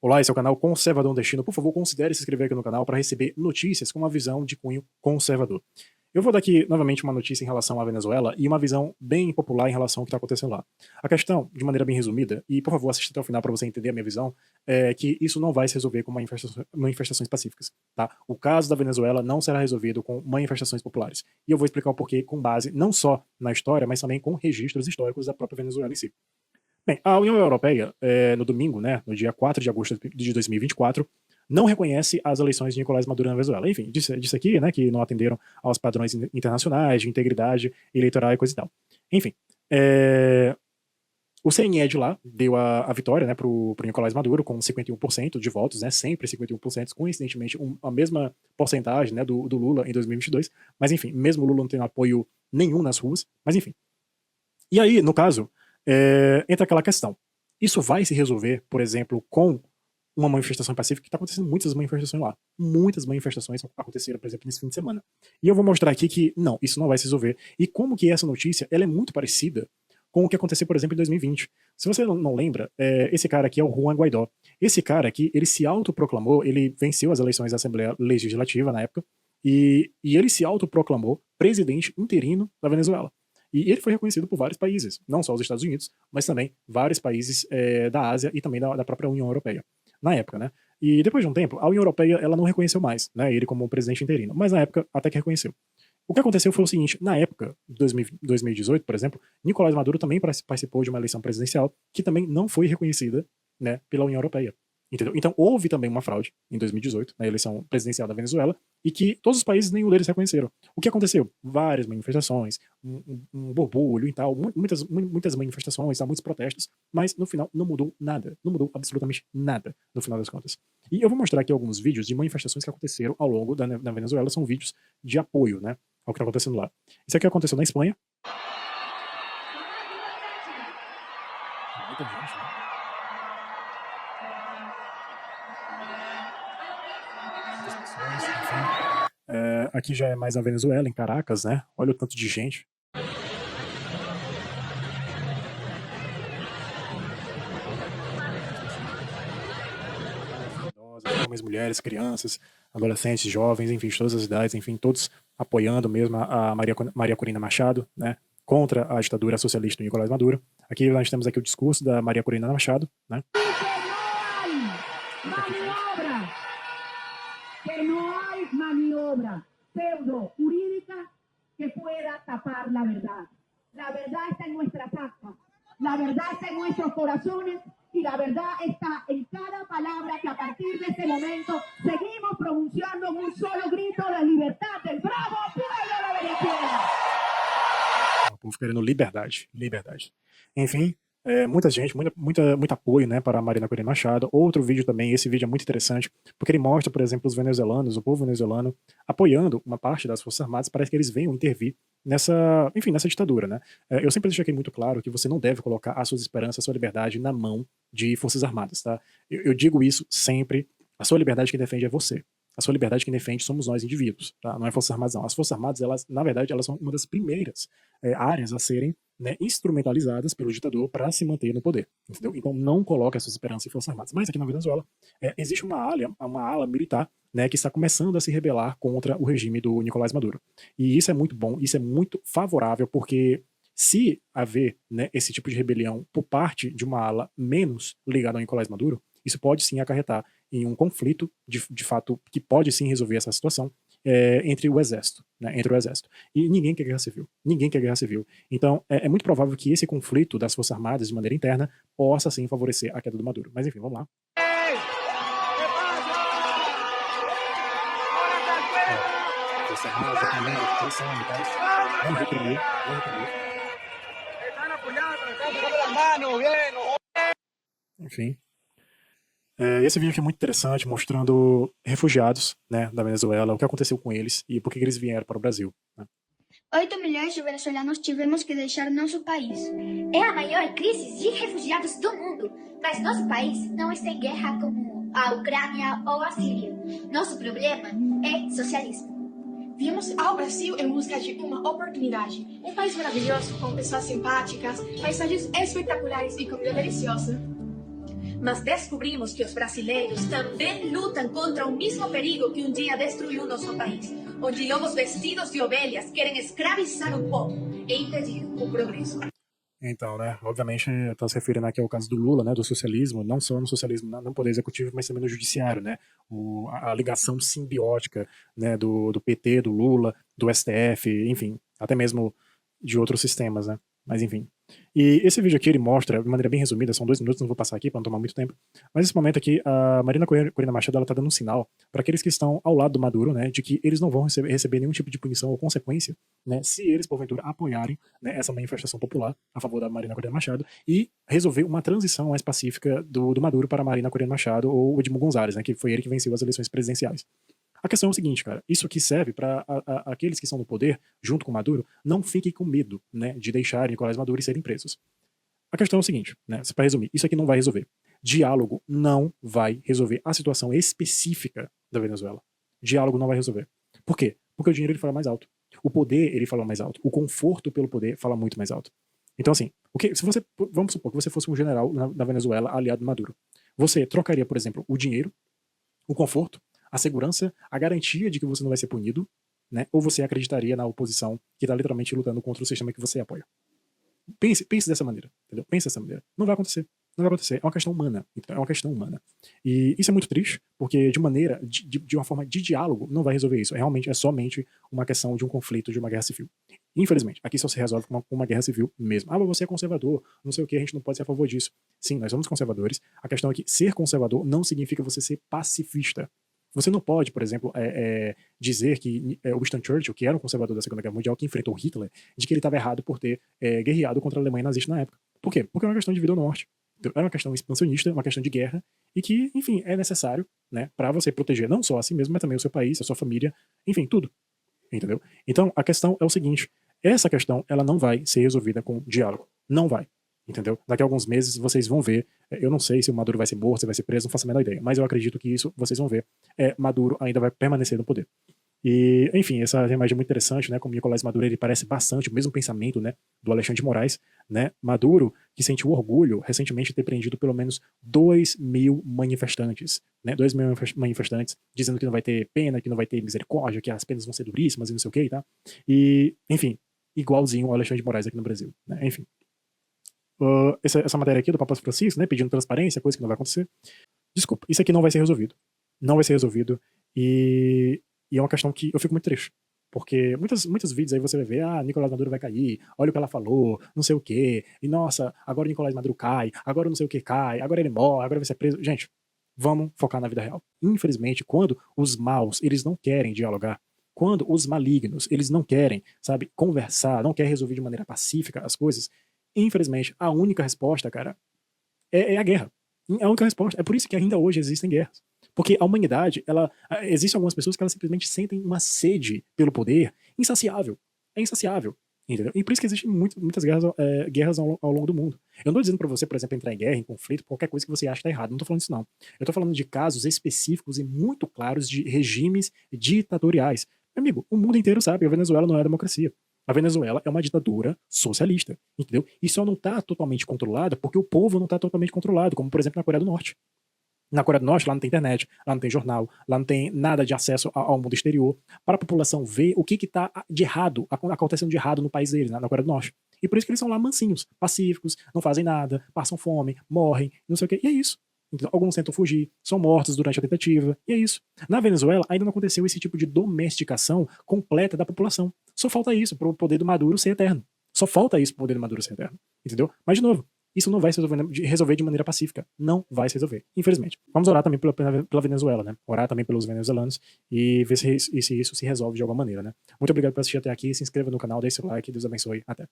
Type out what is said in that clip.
Olá, esse é o canal Conservador Nordestino. Por favor, considere se inscrever aqui no canal para receber notícias com uma visão de cunho conservador. Eu vou dar aqui novamente uma notícia em relação à Venezuela e uma visão bem popular em relação ao que está acontecendo lá. A questão, de maneira bem resumida, e por favor assista até o final para você entender a minha visão, é que isso não vai se resolver com manifestações pacíficas. Tá? O caso da Venezuela não será resolvido com manifestações populares. E eu vou explicar o porquê com base não só na história, mas também com registros históricos da própria Venezuela em si. Bem, a União Europeia, no domingo, né, no dia 4 de agosto de 2024, não reconhece as eleições de Nicolás Maduro na Venezuela. Enfim, disse aqui, né, que não atenderam aos padrões internacionais de integridade eleitoral e coisa e tal. Enfim, o CNE de lá deu a vitória, né, pro Nicolás Maduro com 51% de votos, né, sempre 51%, coincidentemente a mesma porcentagem, né, do Lula em 2022, mas enfim, mesmo o Lula não tendo apoio nenhum nas ruas, mas enfim. E aí, no caso, entra aquela questão. Isso vai se resolver, por exemplo, com uma manifestação pacífica, que está acontecendo muitas manifestações lá. Muitas manifestações aconteceram, por exemplo, nesse fim de semana. E eu vou mostrar aqui que, não, isso não vai se resolver. E como que essa notícia, ela é muito parecida com o que aconteceu, por exemplo, em 2020. Se você não lembra, esse cara aqui é o Juan Guaidó. Esse cara aqui, ele se autoproclamou, ele venceu as eleições da Assembleia Legislativa na época, e ele se autoproclamou presidente interino da Venezuela. E ele foi reconhecido por vários países, não só os Estados Unidos, mas também vários países da Ásia e também da própria União Europeia, na época, né? E depois de um tempo, a União Europeia ela não reconheceu mais, né, ele como presidente interino, mas na época até que reconheceu. O que aconteceu foi o seguinte, na época de 2018, por exemplo, Nicolás Maduro também participou de uma eleição presidencial que também não foi reconhecida, né, pela União Europeia. Entendeu? Então houve também uma fraude em 2018, na eleição presidencial da Venezuela, e que todos os países, nenhum deles reconheceram. O que aconteceu? Várias manifestações, um borbulho e tal, muitas manifestações, muitos protestos, mas no final não mudou nada. Não mudou absolutamente nada, no final das contas. E eu vou mostrar aqui alguns vídeos de manifestações que aconteceram ao longo da Venezuela, são vídeos de apoio, né, ao que está acontecendo lá. Isso aqui aconteceu na Espanha. Muita gente, né? Enfim. Aqui já é mais a Venezuela, em Caracas, né? Olha o tanto de gente. Homens, mulheres, crianças, adolescentes, jovens, enfim, de todas as idades, enfim, todos apoiando mesmo a Maria Corina Machado, né? Contra a ditadura socialista do Nicolás Maduro. Aqui nós temos aqui o discurso da Maria Corina Machado, né? Que no hay maniobra pseudo-jurídica que pueda tapar la verdad. La verdad está en nuestras actas, la verdad está en nuestros corazones y la verdad está en cada palabra que a partir de este momento seguimos pronunciando en un solo grito de libertad del bravo pueblo de Venezuela. O povo querendo liberdade, liberdade. Enfim, muita gente, muito apoio, né, para a Marina Corina Machado. Outro vídeo também, esse vídeo é muito interessante, porque ele mostra, por exemplo, os venezuelanos, o povo venezuelano, apoiando uma parte das Forças Armadas, parece que eles venham intervir nessa ditadura, né. Eu sempre deixei aqui muito claro que você não deve colocar as suas esperanças, a sua liberdade na mão de Forças Armadas, tá. Eu digo isso sempre, a sua liberdade quem defende é você. A sua liberdade quem defende somos nós indivíduos, tá? Não é Forças Armadas, não. As Forças Armadas, elas, na verdade, elas são uma das primeiras áreas a serem, né, instrumentalizadas pelo ditador para se manter no poder, entendeu? Então não coloque as suas esperanças em Forças Armadas. Mas aqui na Venezuela existe uma ala militar, né, que está começando a se rebelar contra o regime do Nicolás Maduro. E isso é muito bom, isso é muito favorável, porque se haver, né, esse tipo de rebelião por parte de uma ala menos ligada ao Nicolás Maduro, isso pode sim acarretar em um conflito, de fato, que pode sim resolver essa situação entre o exército, né, entre o exército. E ninguém quer guerra civil. Ninguém quer guerra civil. Então, é muito provável que esse conflito das Forças Armadas, de maneira interna, possa sim favorecer a queda do Maduro. Mas enfim, vamos lá. Forças Armadas, vamos reprimir. Enfim. Esse vídeo aqui é muito interessante, mostrando refugiados, né, da Venezuela, o que aconteceu com eles e por que eles vieram para o Brasil, né? 8 milhões de venezuelanos tivemos que deixar nosso país. É a maior crise de refugiados do mundo, mas nosso país não está em guerra como a Ucrânia ou a Síria. Nosso problema é socialismo. Viemos ao Brasil em busca de uma oportunidade. Um país maravilhoso, com pessoas simpáticas, paisagens espetaculares e comida deliciosa. Mas descobrimos que os brasileiros também lutam contra o mesmo perigo que um dia destruiu nosso país, onde lobos vestidos de ovelhas querem escravizar o povo e impedir o progresso. Então, né, obviamente está se referindo aqui ao caso do Lula, né, do socialismo, não só no socialismo no poder executivo, mas também no judiciário, né, a ligação simbiótica, né, do PT, do Lula, do STF, enfim, até mesmo de outros sistemas, né, mas enfim. E esse vídeo aqui ele mostra, de maneira bem resumida, são 2 minutos, não vou passar aqui para não tomar muito tempo, mas nesse momento aqui a Marina Corina Machado ela tá dando um sinal para aqueles que estão ao lado do Maduro, né, de que eles não vão receber nenhum tipo de punição ou consequência, né, se eles porventura apoiarem, né, essa manifestação popular a favor da Marina Corina Machado e resolver uma transição mais pacífica do Maduro para a Marina Corina Machado ou o Edmundo Gonzalez, né, que foi ele que venceu as eleições presidenciais. A questão é o seguinte, cara, isso aqui serve para aqueles que estão no poder, junto com Maduro, não fiquem com medo, né, de deixarem Nicolás Maduro e serem presos. A questão é o seguinte, né, para resumir, isso aqui não vai resolver. Diálogo não vai resolver a situação específica da Venezuela. Diálogo não vai resolver. Por quê? Porque o dinheiro ele fala mais alto. O poder ele fala mais alto. O conforto pelo poder fala muito mais alto. Então assim, se você, vamos supor que você fosse um general na Venezuela aliado do Maduro. Você trocaria, por exemplo, o dinheiro, o conforto, a segurança, a garantia de que você não vai ser punido, né? Ou você acreditaria na oposição que está literalmente lutando contra o sistema que você apoia? Pense dessa maneira, entendeu? Pense dessa maneira. Não vai acontecer. Não vai acontecer. É uma questão humana. Então, é uma questão humana. E isso é muito triste, porque de uma forma de diálogo, não vai resolver isso. Realmente é somente uma questão de um conflito, de uma guerra civil. Infelizmente, aqui só se resolve com uma guerra civil mesmo. Ah, mas você é conservador, não sei o que, a gente não pode ser a favor disso. Sim, nós somos conservadores. A questão é que ser conservador não significa você ser pacifista. Você não pode, por exemplo, dizer que o Winston Churchill, que era um conservador da Segunda Guerra Mundial, que enfrentou Hitler, de que ele estava errado por ter guerreado contra a Alemanha nazista na época. Por quê? Porque é uma questão de vida ou morte. Era uma questão expansionista, uma questão de guerra, e que, enfim, é necessário, né, para você proteger não só a si mesmo, mas também o seu país, a sua família, enfim, tudo. Entendeu? Então, a questão é o seguinte, essa questão, ela não vai ser resolvida com diálogo. Não vai. Entendeu? Daqui a alguns meses vocês vão ver, eu não sei se o Maduro vai ser morto, se vai ser preso, não faço a menor ideia, mas eu acredito que isso vocês vão ver, Maduro ainda vai permanecer no poder. E, enfim, essa imagem é muito interessante, né, como Nicolás Maduro, ele parece bastante o mesmo pensamento, né, do Alexandre de Moraes, né, Maduro, que sentiu orgulho recentemente de ter prendido pelo menos 2.000 manifestantes, né, 2.000 manifestantes, dizendo que não vai ter pena, que não vai ter misericórdia, que as penas vão ser duríssimas e não sei o que, tá? E, enfim, igualzinho o Alexandre de Moraes aqui no Brasil, né, enfim. Essa matéria aqui do Papa Francisco, né, pedindo transparência, coisa que não vai acontecer. Desculpa, isso aqui não vai ser resolvido. Não vai ser resolvido. E é uma questão que eu fico muito triste. Porque muitos vídeos aí você vai ver, Nicolás Maduro vai cair, olha o que ela falou, não sei o quê, e nossa, agora o Nicolás Maduro cai, agora não sei o que cai, agora ele morre, agora vai ser preso. Gente, vamos focar na vida real. Infelizmente, quando os maus, eles não querem dialogar, quando os malignos, eles não querem, sabe, conversar, não querem resolver de maneira pacífica as coisas, infelizmente, a única resposta, cara, é a guerra. É a única resposta. É por isso que ainda hoje existem guerras. Porque a humanidade, existem algumas pessoas que elas simplesmente sentem uma sede pelo poder insaciável. É insaciável. Entendeu? E por isso que existem muitas guerras ao longo do mundo. Eu não tô dizendo pra você, por exemplo, entrar em guerra, em conflito, qualquer coisa que você acha que tá errado. Não tô falando isso, não. Eu tô falando de casos específicos e muito claros de regimes ditatoriais. Meu amigo, o mundo inteiro sabe que a Venezuela não é democracia. A Venezuela é uma ditadura socialista, entendeu? E só não está totalmente controlada porque o povo não está totalmente controlado, como por exemplo na Coreia do Norte. Na Coreia do Norte, lá não tem internet, lá não tem jornal, lá não tem nada de acesso ao mundo exterior, para a população ver o que está de errado, acontecendo de errado no país deles, na Coreia do Norte. E por isso que eles são lá mansinhos, pacíficos, não fazem nada, passam fome, morrem, não sei o quê, e é isso. Então, alguns tentam fugir, são mortos durante a tentativa, e é isso. Na Venezuela, ainda não aconteceu esse tipo de domesticação completa da população. Só falta isso para o poder do Maduro ser eterno. Só falta isso para o poder do Maduro ser eterno. Entendeu? Mas, de novo, isso não vai se resolver de maneira pacífica. Não vai se resolver, infelizmente. Vamos orar também pela Venezuela, né? Orar também pelos venezuelanos e ver se isso se resolve de alguma maneira, né? Muito obrigado por assistir até aqui. Se inscreva no canal, deixe seu like. Deus abençoe. Até.